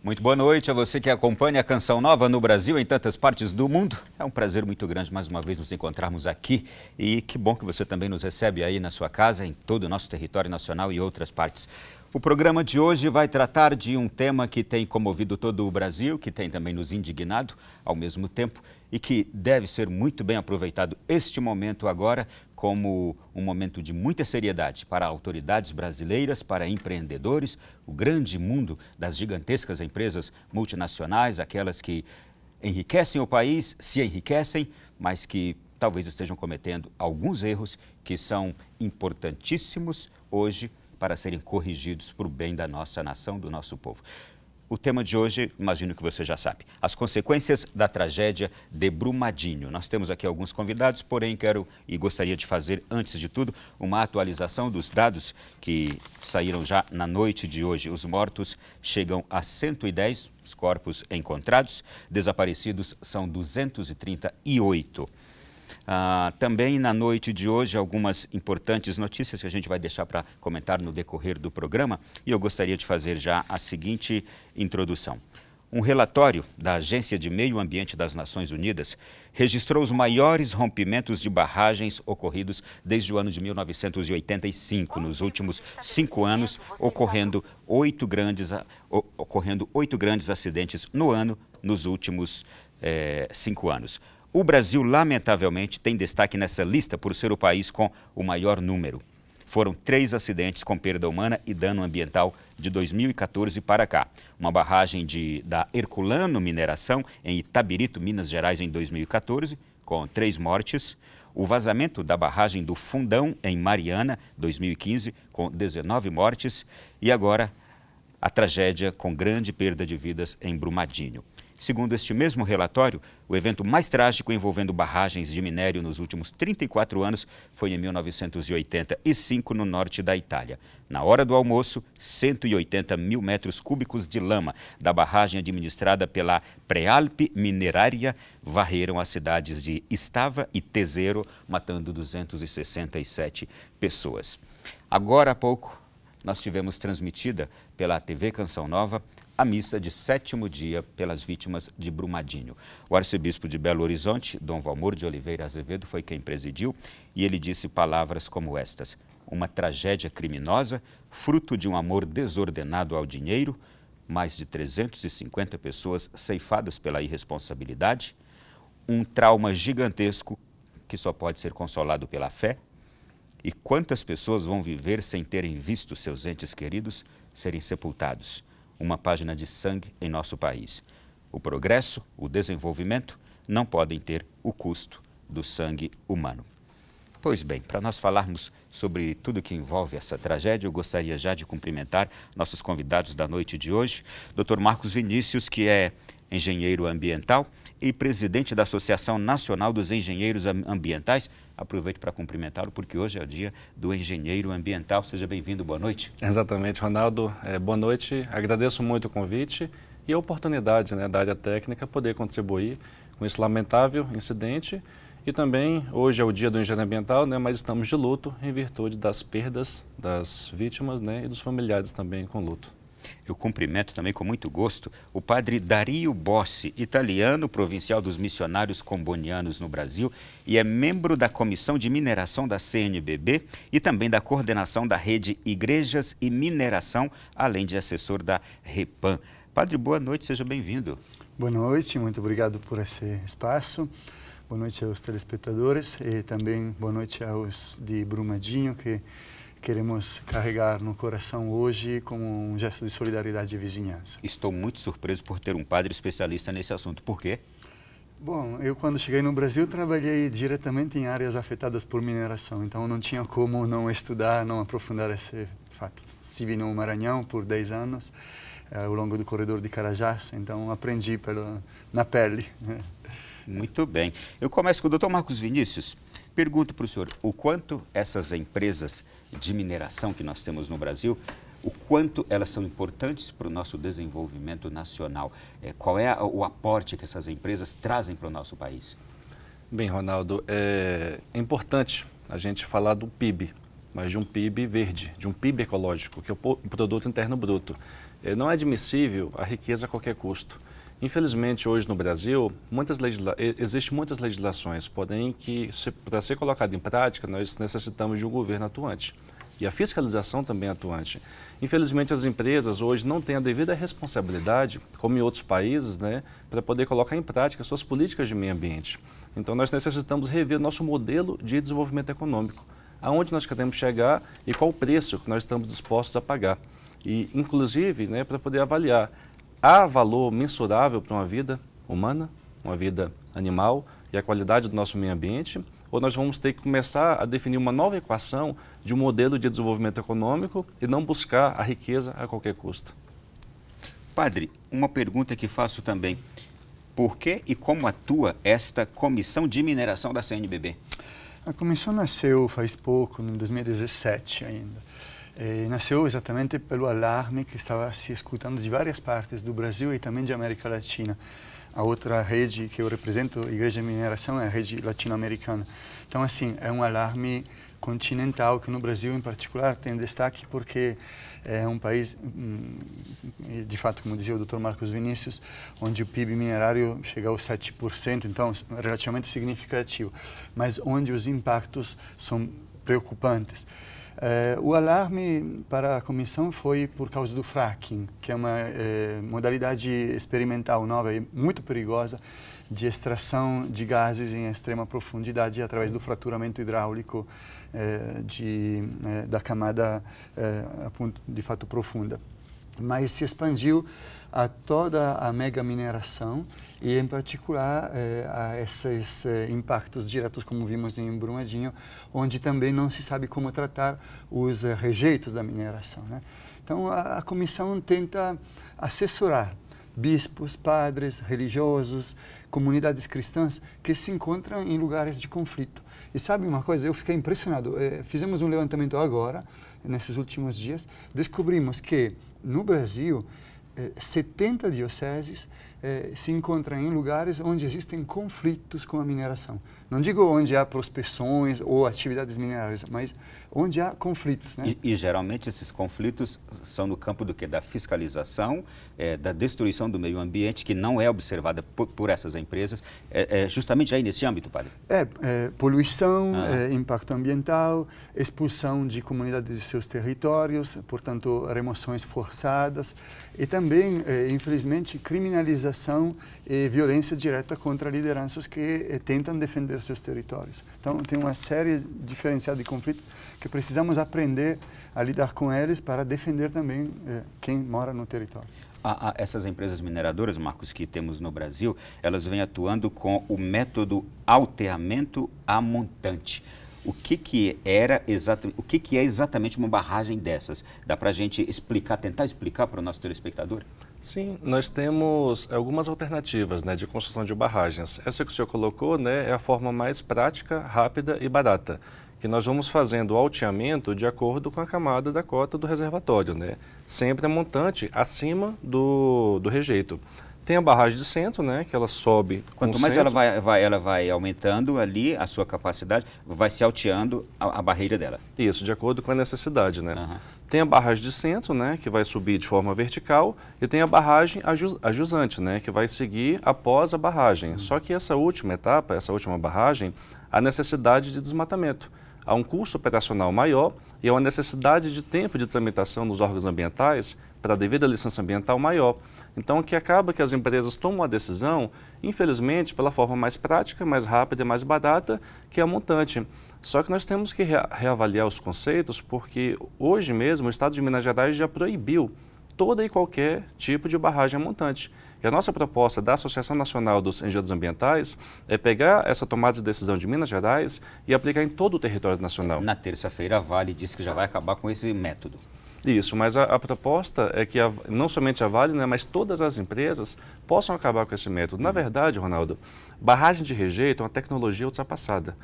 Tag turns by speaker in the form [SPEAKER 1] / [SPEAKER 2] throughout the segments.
[SPEAKER 1] Muito boa noite a você que acompanha a Canção Nova no Brasil, em tantas partes do mundo. É um prazer muito grande mais uma vez nos encontrarmos aqui e que bom que você também nos recebe aí na sua casa, em todo o nosso território nacional e outras partes. O programa de hoje vai tratar de um tema que tem comovido todo o Brasil, que tem também nos indignado ao mesmo tempo e que deve ser muito bem aproveitado este momento agora como um momento de muita seriedade para autoridades brasileiras, para empreendedores, o grande mundo das gigantescas empresas multinacionais, aquelas que enriquecem o país, se enriquecem, mas que talvez estejam cometendo alguns erros que são importantíssimos hoje para serem corrigidos para o bem da nossa nação, do nosso povo. O tema de hoje, imagino que você já sabe, as consequências da tragédia de Brumadinho. Nós temos aqui alguns convidados, porém quero e gostaria de fazer, antes de tudo, uma atualização dos dados que saíram já na noite de hoje. Os mortos chegam a 110, os corpos encontrados, desaparecidos são 238. Também na noite de hoje algumas importantes notícias que a gente vai deixar para comentar no decorrer do programa e eu gostaria de fazer já a seguinte introdução. Um relatório da Agência de Meio Ambiente das Nações Unidas registrou os maiores rompimentos de barragens ocorridos desde o ano de 1985. Nos últimos 5 anos, ocorrendo 8 grandes acidentes no ano nos últimos 5 anos. O Brasil, lamentavelmente, tem destaque nessa lista por ser o país com o maior número. Foram 3 acidentes com perda humana e dano ambiental de 2014 para cá. Uma barragem da Herculano Mineração, em Itabirito, Minas Gerais, em 2014, com 3 mortes. O vazamento da barragem do Fundão, em Mariana, 2015, com 19 mortes. E agora, a tragédia com grande perda de vidas em Brumadinho. Segundo este mesmo relatório, o evento mais trágico envolvendo barragens de minério nos últimos 34 anos foi em 1985, no norte da Itália. Na hora do almoço, 180 mil metros cúbicos de lama da barragem administrada pela Prealpi Mineraria varreram as cidades de Stava e Tesero, matando 267 pessoas. Agora há pouco, nós tivemos transmitida pela TV Canção Nova a missa de 7º dia pelas vítimas de Brumadinho. O arcebispo de Belo Horizonte, Dom Valmor de Oliveira Azevedo, foi quem presidiu e ele disse palavras como estas: uma tragédia criminosa, fruto de um amor desordenado ao dinheiro, mais de 350 pessoas ceifadas pela irresponsabilidade, um trauma gigantesco que só pode ser consolado pela fé. E quantas pessoas vão viver sem terem visto seus entes queridos serem sepultados? Uma página de sangue em nosso país. O progresso, o desenvolvimento não podem ter o custo do sangue humano. Pois bem, para nós falarmos sobre tudo que envolve essa tragédia, eu gostaria já de cumprimentar nossos convidados da noite de hoje, Dr. Marcos Vinícius, que é engenheiro ambiental e presidente da Associação Nacional dos Engenheiros Ambientais. Aproveito para cumprimentá-lo porque hoje é o dia do engenheiro ambiental. Seja bem-vindo, boa noite.
[SPEAKER 2] Exatamente, Ronaldo. Boa noite, agradeço muito o convite e a oportunidade da área técnica poder contribuir com esse lamentável incidente. E também, hoje é o dia do engenheiro ambiental, mas estamos de luto em virtude das perdas das vítimas e dos familiares também com luto.
[SPEAKER 1] Eu cumprimento também com muito gosto o padre Dario Bossi, italiano, provincial dos missionários combonianos no Brasil e é membro da Comissão de Mineração da CNBB e também da coordenação da rede Igrejas e Mineração, além de assessor da REPAM. Padre, boa noite, seja bem-vindo.
[SPEAKER 3] Boa noite, muito obrigado por esse espaço. Boa noite aos telespectadores e também boa noite aos de Brumadinho, que queremos carregar no coração hoje como um gesto de solidariedade e vizinhança.
[SPEAKER 1] Estou muito surpreso por ter um padre especialista nesse assunto. Por quê?
[SPEAKER 3] Bom, eu quando cheguei no Brasil trabalhei diretamente em áreas afetadas por mineração, então não tinha como não estudar, não aprofundar esse fato. Estive no Maranhão por 10 anos, ao longo do corredor de Carajás, então aprendi na pele.
[SPEAKER 1] Muito bem. Eu começo com o Dr. Marcos Vinícius. Pergunto para o senhor, o quanto essas empresas de mineração que nós temos no Brasil, o quanto elas são importantes para o nosso desenvolvimento nacional? Qual é o aporte que essas empresas trazem para o nosso país?
[SPEAKER 2] Bem, Ronaldo, é importante a gente falar do PIB, mas de um PIB verde, de um PIB ecológico, que é o Produto Interno Bruto. Não é admissível a riqueza a qualquer custo. Infelizmente, hoje no Brasil, existem muitas legislações, porém que, para ser colocado em prática, nós necessitamos de um governo atuante. E a fiscalização também é atuante. Infelizmente, as empresas hoje não têm a devida responsabilidade, como em outros países, né, para poder colocar em prática suas políticas de meio ambiente. Então, nós necessitamos rever nosso modelo de desenvolvimento econômico, aonde nós queremos chegar e qual o preço que nós estamos dispostos a pagar. E, inclusive, né, para poder avaliar, há valor mensurável para uma vida humana, uma vida animal e a qualidade do nosso meio ambiente, ou nós vamos ter que começar a definir uma nova equação de um modelo de desenvolvimento econômico e não buscar a riqueza a qualquer custo.
[SPEAKER 1] Padre, uma pergunta que faço também. Por que e como atua esta Comissão de Mineração da CNBB?
[SPEAKER 3] A comissão nasceu faz pouco, em 2017 ainda. Nasceu exatamente pelo alarme que estava se escutando de várias partes do Brasil e também de América Latina. A outra rede que eu represento, a Igreja de Mineração, é a rede latino-americana. Então, assim, é um alarme continental que no Brasil, em particular, tem destaque porque é um país, de fato, como dizia o Dr. Marcos Vinícius, onde o PIB minerário chega aos 7%, então, relativamente significativo, mas onde os impactos são preocupantes. O alarme para a comissão foi por causa do fracking, que é uma modalidade experimental nova e muito perigosa de extração de gases em extrema profundidade através do fraturamento hidráulico da camada de fato profunda. Mas se expandiu a toda a mega mineração e, em particular, a esses impactos diretos, como vimos em Brumadinho, onde também não se sabe como tratar os rejeitos da mineração, né? Então, a comissão tenta assessorar bispos, padres, religiosos, comunidades cristãs que se encontram em lugares de conflito. E sabe uma coisa? Eu fiquei impressionado. Fizemos um levantamento agora, nesses últimos dias, descobrimos que, no Brasil, 70 dioceses se encontram em lugares onde existem conflitos com a mineração. Não digo onde há prospecções ou atividades minerárias, mas onde há conflitos, né?
[SPEAKER 1] E geralmente esses conflitos são no campo do quê? Da fiscalização, da destruição do meio ambiente, que não é observada por essas empresas, justamente aí nesse âmbito, padre?
[SPEAKER 3] Poluição, impacto ambiental, expulsão de comunidades de seus territórios, portanto, remoções forçadas e também, infelizmente, criminalização e violência direta contra lideranças que tentam defender seus territórios. Então, tem uma série diferenciada de conflitos que precisamos aprender a lidar com eles para defender também quem mora no território.
[SPEAKER 1] Essas empresas mineradoras, Marcos, que temos no Brasil, elas vêm atuando com o método alteamento a montante. O que é exatamente uma barragem dessas? Dá para a gente explicar, tentar explicar para o nosso telespectador?
[SPEAKER 2] Sim, nós temos algumas alternativas, né, de construção de barragens. Essa que o senhor colocou, né, é a forma mais prática, rápida e barata, que nós vamos fazendo o alteamento de acordo com a camada da cota do reservatório, né, sempre a montante acima do rejeito. Tem a barragem de centro, né, que ela sobe.
[SPEAKER 1] Quanto mais ela vai aumentando ali a sua capacidade, vai se alteando a barreira dela.
[SPEAKER 2] Isso, de acordo com a necessidade, né.
[SPEAKER 1] Uhum.
[SPEAKER 2] Tem a barragem de centro, né, que vai subir de forma vertical, e tem a barragem ajusante, né, que vai seguir após a barragem. Só que essa última etapa, essa última barragem, há necessidade de desmatamento. Há um custo operacional maior e há uma necessidade de tempo de tramitação nos órgãos ambientais para a devida licença ambiental maior. Então, o que acaba que as empresas tomam a decisão, infelizmente, pela forma mais prática, mais rápida e mais barata, que é a montante. Só que nós temos que reavaliar os conceitos, porque hoje mesmo o Estado de Minas Gerais já proibiu toda e qualquer tipo de barragem a montante. E a nossa proposta da Associação Nacional dos Engenheiros Ambientais é pegar essa tomada de decisão de Minas Gerais e aplicar em todo o território nacional.
[SPEAKER 1] Na terça-feira, a Vale disse que já vai acabar com esse método.
[SPEAKER 2] Isso, mas a proposta é que não somente a Vale, né, mas todas as empresas possam acabar com esse método. Na verdade, Ronaldo, barragem de rejeito é uma tecnologia ultrapassada.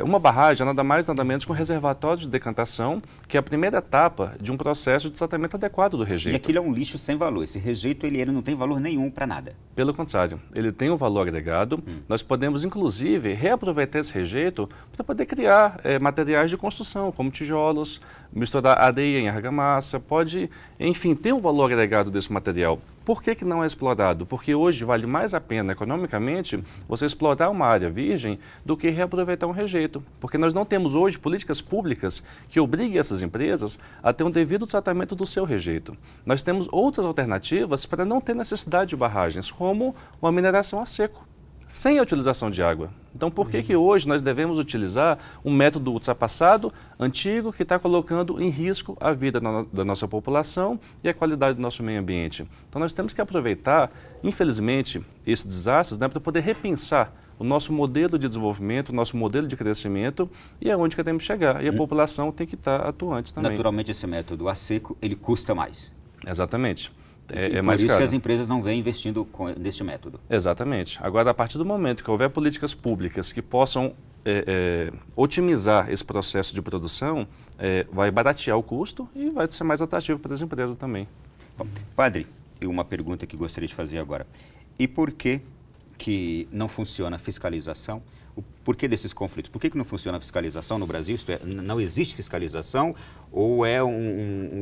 [SPEAKER 2] Uma barragem é nada mais, nada menos que um reservatório de decantação, que é a primeira etapa de um processo de tratamento adequado do rejeito.
[SPEAKER 1] E aquilo é um lixo sem valor. Esse rejeito ele não tem valor nenhum para nada.
[SPEAKER 2] Pelo contrário, ele tem um valor agregado. Nós podemos, inclusive, reaproveitar esse rejeito para poder criar materiais de construção, como tijolos, misturar areia em argamassa, pode, enfim, ter um valor agregado desse material. Por que não é explorado? Porque hoje vale mais a pena, economicamente, você explorar uma área virgem do que reaproveitar um rejeito. Porque nós não temos hoje políticas públicas que obriguem essas empresas a ter um devido tratamento do seu rejeito. Nós temos outras alternativas para não ter necessidade de barragens, como uma mineração a seco, sem a utilização de água. Então, por que hoje nós devemos utilizar um método ultrapassado, antigo, que está colocando em risco a vida da nossa população e a qualidade do nosso meio ambiente? Então, nós temos que aproveitar, infelizmente, esses desastres, né, para poder repensar o nosso modelo de desenvolvimento, o nosso modelo de crescimento e aonde queremos chegar. E a população tem que estar atuante também.
[SPEAKER 1] Naturalmente, esse método a seco, ele custa mais.
[SPEAKER 2] Exatamente.
[SPEAKER 1] É mais caro. Por isso que as empresas não vêm investindo neste método.
[SPEAKER 2] Exatamente. Agora, a partir do momento que houver políticas públicas que possam otimizar esse processo de produção, vai baratear o custo e vai ser mais atrativo para as empresas também.
[SPEAKER 1] Bom, padre, uma pergunta que gostaria de fazer agora. E por que não funciona a fiscalização? O porquê desses conflitos? Por que não funciona a fiscalização no Brasil? Isto é, não existe fiscalização? Ou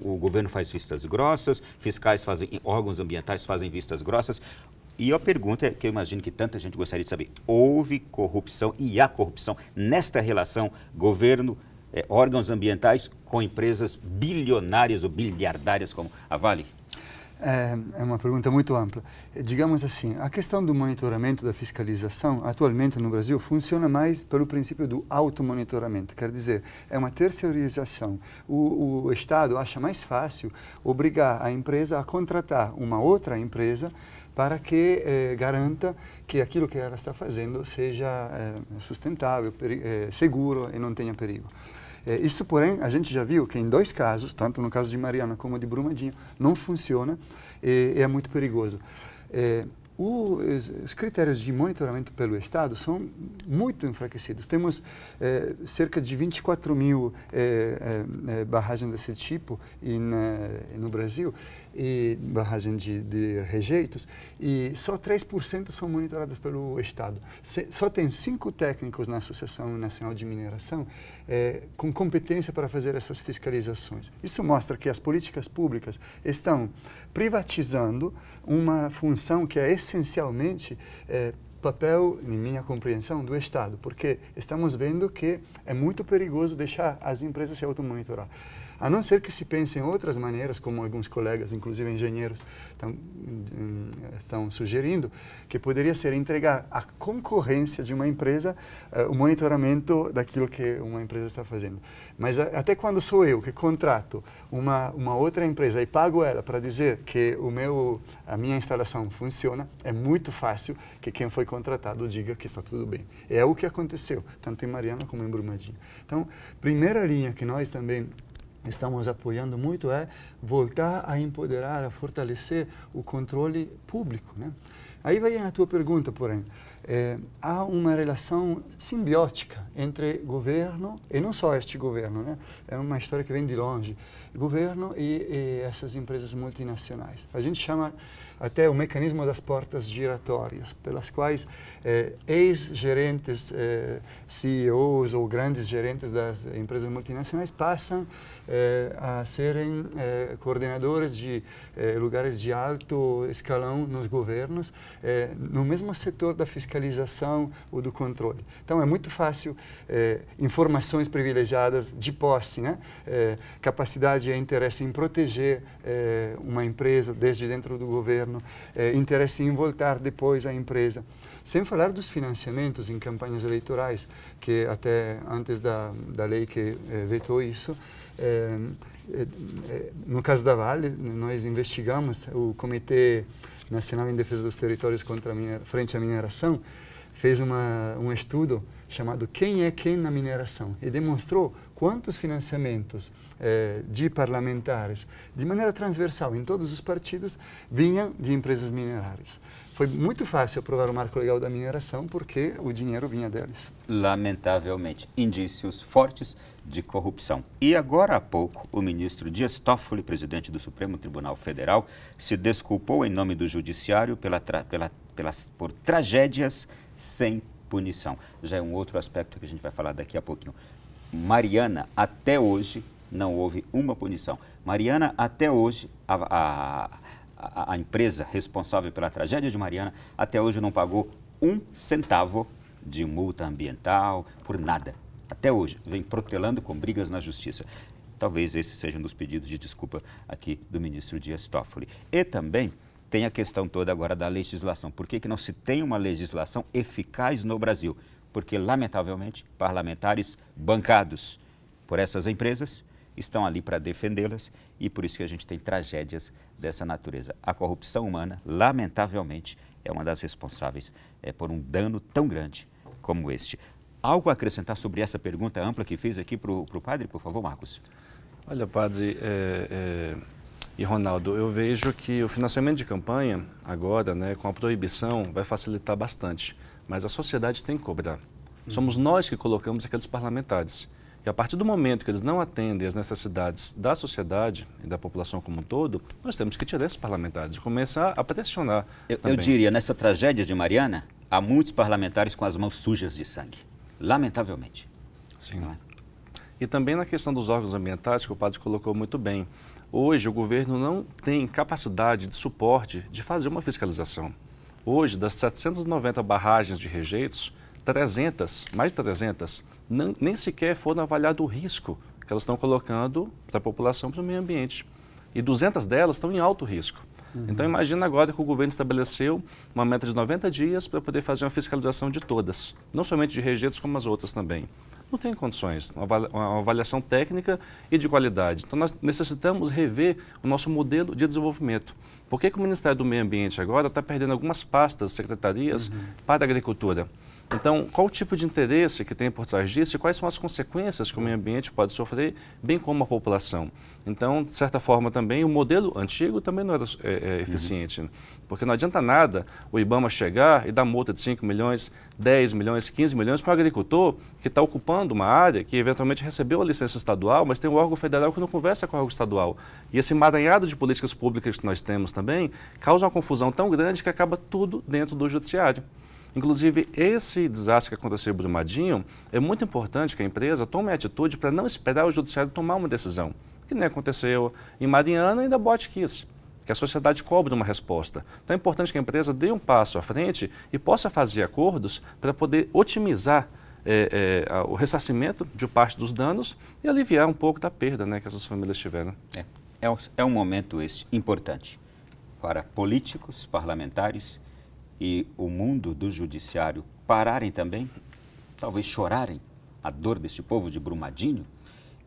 [SPEAKER 1] o governo faz vistas grossas, órgãos ambientais fazem vistas grossas? E a pergunta que eu imagino que tanta gente gostaria de saber: houve corrupção e há corrupção nesta relação governo, órgãos ambientais com empresas bilionárias ou bilhardárias como a Vale?
[SPEAKER 3] É uma pergunta muito ampla. Digamos assim, a questão do monitoramento, da fiscalização, atualmente no Brasil, funciona mais pelo princípio do automonitoramento. Quer dizer, é uma terceirização. O Estado acha mais fácil obrigar a empresa a contratar uma outra empresa para que garanta que aquilo que ela está fazendo seja sustentável, seguro e não tenha perigo. Isso, porém, a gente já viu que em 2 casos, tanto no caso de Mariana como de Brumadinho, não funciona e é muito perigoso. Os critérios de monitoramento pelo Estado são muito enfraquecidos. Temos cerca de 24 mil barragens desse tipo no Brasil, e barragem de rejeitos, e só 3% são monitoradas pelo Estado. Só tem 5 técnicos na Associação Nacional de Mineração com competência para fazer essas fiscalizações. Isso mostra que as políticas públicas estão privatizando uma função que é essencialmente papel, em minha compreensão, do Estado, porque estamos vendo que é muito perigoso deixar as empresas se automonitorar. A não ser que se pense em outras maneiras, como alguns colegas, inclusive engenheiros, estão sugerindo, que poderia ser entregar à concorrência de uma empresa o monitoramento daquilo que uma empresa está fazendo. Mas até quando sou eu que contrato uma outra empresa e pago ela para dizer que a minha instalação funciona, é muito fácil que quem foi contratado diga que está tudo bem. É o que aconteceu, tanto em Mariana como em Brumadinho. Então, primeira linha que nós também estamos apoiando muito é voltar a empoderar, a fortalecer o controle público, né? Aí vem a tua pergunta, porém. Há uma relação simbiótica entre governo, e não só este governo, né? É uma história que vem de longe, governo e essas empresas multinacionais. A gente chama até o mecanismo das portas giratórias, pelas quais ex-gerentes, CEOs ou grandes gerentes das empresas multinacionais passam a serem coordenadores de lugares de alto escalão nos governos, no mesmo setor da fiscalização ou do controle. Então, é muito fácil informações privilegiadas de posse, né? Capacidade e interesse em proteger uma empresa desde dentro do governo, interesse em voltar depois à empresa. Sem falar dos financiamentos em campanhas eleitorais, que até antes da lei que vetou isso, no caso da Vale, nós investigamos, o Comitê Nacional em Defesa dos Territórios frente à Mineração fez um estudo chamado Quem é Quem na Mineração e demonstrou quantos financiamentos de parlamentares, de maneira transversal em todos os partidos, vinham de empresas minerárias. Foi muito fácil aprovar o marco legal da mineração porque o dinheiro vinha deles.
[SPEAKER 1] Lamentavelmente, indícios fortes de corrupção. E agora há pouco, o ministro Dias Toffoli, presidente do Supremo Tribunal Federal, se desculpou em nome do Judiciário por tragédias sem punição. Já é um outro aspecto que a gente vai falar daqui a pouquinho. Mariana, até hoje, não houve uma punição. Mariana, até hoje, a empresa responsável pela tragédia de Mariana, até hoje não pagou 1 centavo de multa ambiental, por nada. Até hoje, vem protelando com brigas na justiça. Talvez esse seja um dos pedidos de desculpa aqui do ministro Dias Toffoli. E também tem a questão toda agora da legislação. Por que não se tem uma legislação eficaz no Brasil? Porque, lamentavelmente, parlamentares bancados por essas empresas estão ali para defendê-las e por isso que a gente tem tragédias dessa natureza. A corrupção humana, lamentavelmente, é uma das responsáveis por um dano tão grande como este. Algo a acrescentar sobre essa pergunta ampla que fiz aqui para o padre, por favor, Marcos?
[SPEAKER 2] Olha, padre e Ronaldo, eu vejo que o financiamento de campanha, agora, né, com a proibição, vai facilitar bastante, mas a sociedade tem que cobrar. Somos nós que colocamos aqueles parlamentares. E a partir do momento que eles não atendem às necessidades da sociedade e da população como um todo, nós temos que tirar esses parlamentares e começar a pressionar.
[SPEAKER 1] Eu diria, nessa tragédia de Mariana, há muitos parlamentares com as mãos sujas de sangue, lamentavelmente.
[SPEAKER 2] Sim. Não é? E também na questão dos órgãos ambientais, que o padre colocou muito bem. Hoje o governo não tem capacidade de suporte de fazer uma fiscalização. Hoje, das 790 barragens de rejeitos, mais de 300, nem sequer foram avaliado o risco que elas estão colocando para a população, para o meio ambiente. E 200 delas estão em alto risco. Então, imagina agora que o governo estabeleceu uma meta de 90 dias para poder fazer uma fiscalização de todas, não somente de rejeitos, como as outras também. Não tem condições, uma avaliação técnica e de qualidade. Então, nós necessitamos rever o nosso modelo de desenvolvimento. Por que o Ministério do Meio Ambiente agora está perdendo algumas pastas, secretarias para a agricultura? Então, qual o tipo de interesse que tem por trás disso e quais são as consequências que o meio ambiente pode sofrer, bem como a população? Então, de certa forma também, o modelo antigo também não era eficiente, porque não adianta nada o IBAMA chegar e dar multa de 5 milhões, 10 milhões, 15 milhões para o agricultor que está ocupando uma área que eventualmente recebeu a licença estadual, mas tem um órgão federal que não conversa com o órgão estadual. E esse emaranhado de políticas públicas que nós temos também causa uma confusão tão grande que acaba tudo dentro do judiciário. Inclusive, esse desastre que aconteceu em Brumadinho, é muito importante que a empresa tome atitude para não esperar o judiciário tomar uma decisão, que nem aconteceu em Mariana e da Boate-Kiss, que a sociedade cobra uma resposta. Então é importante que a empresa dê um passo à frente e possa fazer acordos para poder otimizar o ressarcimento de parte dos danos e aliviar um pouco da perda, né, que essas famílias tiveram.
[SPEAKER 1] É um momento importante para políticos, parlamentares e o mundo do judiciário pararem também, talvez chorarem a dor deste povo de Brumadinho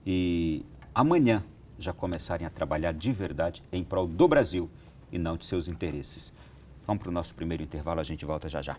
[SPEAKER 1] e amanhã já começarem a trabalhar de verdade em prol do Brasil e não de seus interesses. Vamos para o nosso primeiro intervalo, a gente volta já já.